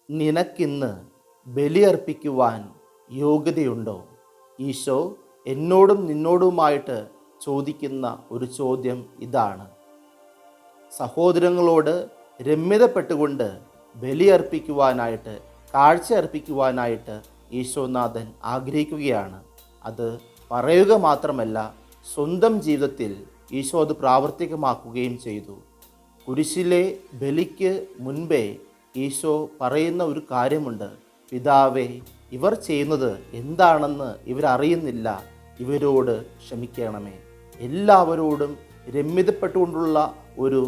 നിനക്കിന്ന് ബലിയർപ്പിക്കുവാൻ യോഗ്യതയുണ്ടോ? ഈശോ എന്നോടും നിന്നോടുമായിട്ട് ചോദിക്കുന്ന ഒരു ചോദ്യം ഇതാണ്. സഹോദരങ്ങളോട് രമ്യതപ്പെട്ടുകൊണ്ട് ബലിയർപ്പിക്കുവാനായിട്ട്, കാഴ്ച അർപ്പിക്കുവാനായിട്ട് ഈശോനാഥൻ ആഗ്രഹിക്കുകയാണ്. അത് പറയുക മാത്രമല്ല, സ്വന്തം ജീവിതത്തിൽ ഈശോ അത് പ്രാവർത്തികമാക്കുകയും ചെയ്തു. കുരിശിലെ ബലിക്ക് മുൻപേ ഈശോ പറയുന്ന ഒരു കാര്യമുണ്ട്. പിതാവേ, ഇവർ ചെയ്യുന്നത് എന്താണെന്ന് ഇവരറിയുന്നില്ല, ഇവരോട് ക്ഷമിക്കണമേ. എല്ലാവരോടും രമ്യതപ്പെട്ടുകൊണ്ടുള്ള ഒരു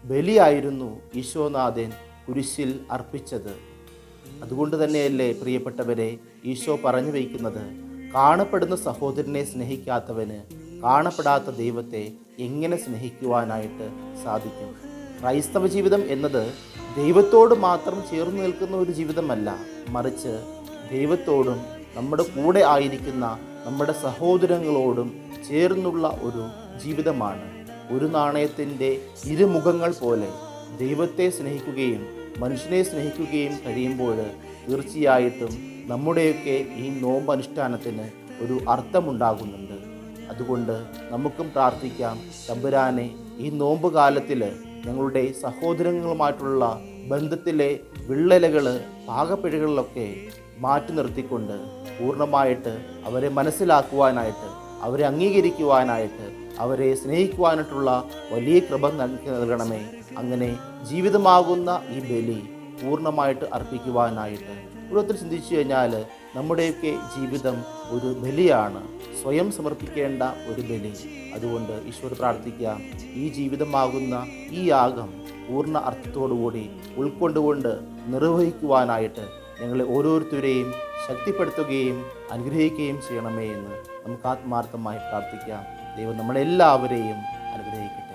ബലിയായിരുന്നു ഈശോനാഥൻ കുരിശിൽ അർപ്പിച്ചത്. അതുകൊണ്ട് തന്നെയല്ലേ പ്രിയപ്പെട്ടവരെ ഈശോ പറഞ്ഞു വയ്ക്കുന്നത്, കാണപ്പെടുന്ന സഹോദരനെ സ്നേഹിക്കാത്തവന് കാണപ്പെടാത്ത ദൈവത്തെ എങ്ങനെ സ്നേഹിക്കുവാനായിട്ട് സാധിക്കും? ക്രൈസ്തവ ജീവിതം എന്നത് ദൈവത്തോട് മാത്രം ചേർന്ന് നിൽക്കുന്ന ഒരു ജീവിതമല്ല, മറിച്ച് ദൈവത്തോടും നമ്മുടെ കൂടെ ആയിരിക്കുന്ന നമ്മുടെ സഹോദരങ്ങളോടും ചേർന്നുള്ള ഒരു ജീവിതമാണ്. ഒരു നാണയത്തിൻ്റെ ഇരുമുഖങ്ങൾ പോലെ ദൈവത്തെ സ്നേഹിക്കുകയും മനുഷ്യനെ സ്നേഹിക്കുകയും കഴിയുമ്പോൾ തീർച്ചയായിട്ടും നമ്മുടെയൊക്കെ ഈ നോമ്പ് അനുഷ്ഠാനത്തിന് ഒരു അർത്ഥമുണ്ടാകുന്നുണ്ട്. അതുകൊണ്ട് നമുക്കും പ്രാർത്ഥിക്കാം, തമ്പുരാനെ, ഈ നോമ്പ് കാലത്തിൽ ഞങ്ങളുടെ സഹോദരങ്ങളുമായിട്ടുള്ള ബന്ധത്തിലെ വിള്ളലുകൾ, പാകപ്പിഴകളിലൊക്കെ മാറ്റി നിർത്തിക്കൊണ്ട് പൂർണ്ണമായിട്ട് അവരെ മനസ്സിലാക്കുവാനായിട്ട്, അവരെ അംഗീകരിക്കുവാനായിട്ട്, അവരെ സ്നേഹിക്കുവാനായിട്ടുള്ള വലിയ കൃപ നൽകണമേ. അങ്ങനെ ജീവിതമാകുന്ന ഈ ബലി പൂർണ്ണമായിട്ട് അർപ്പിക്കുവാനായിട്ട്. ഓരോരുത്തർ ചിന്തിച്ചു കഴിഞ്ഞാൽ നമ്മുടെയൊക്കെ ജീവിതം ഒരു ബലിയാണ്, സ്വയം സമർപ്പിക്കേണ്ട ഒരു ബലി. അതുകൊണ്ട് ഈശോയോട് പ്രാർത്ഥിക്കാം, ഈ ജീവിതമാകുന്ന ഈ യാഗം പൂർണ്ണ അർത്ഥത്തോടുകൂടി ഉൾക്കൊണ്ടുകൊണ്ട് നിർവഹിക്കുവാനായിട്ട് ഞങ്ങളെ ഓരോരുത്തരെയും ശക്തിപ്പെടുത്തുകയും അനുഗ്രഹിക്കുകയും ചെയ്യണമേ എന്ന് നമുക്ക് ആത്മാർത്ഥമായി പ്രാർത്ഥിക്കാം. ദൈവം നമ്മളെല്ലാവരെയും അനുഗ്രഹിക്കട്ടെ.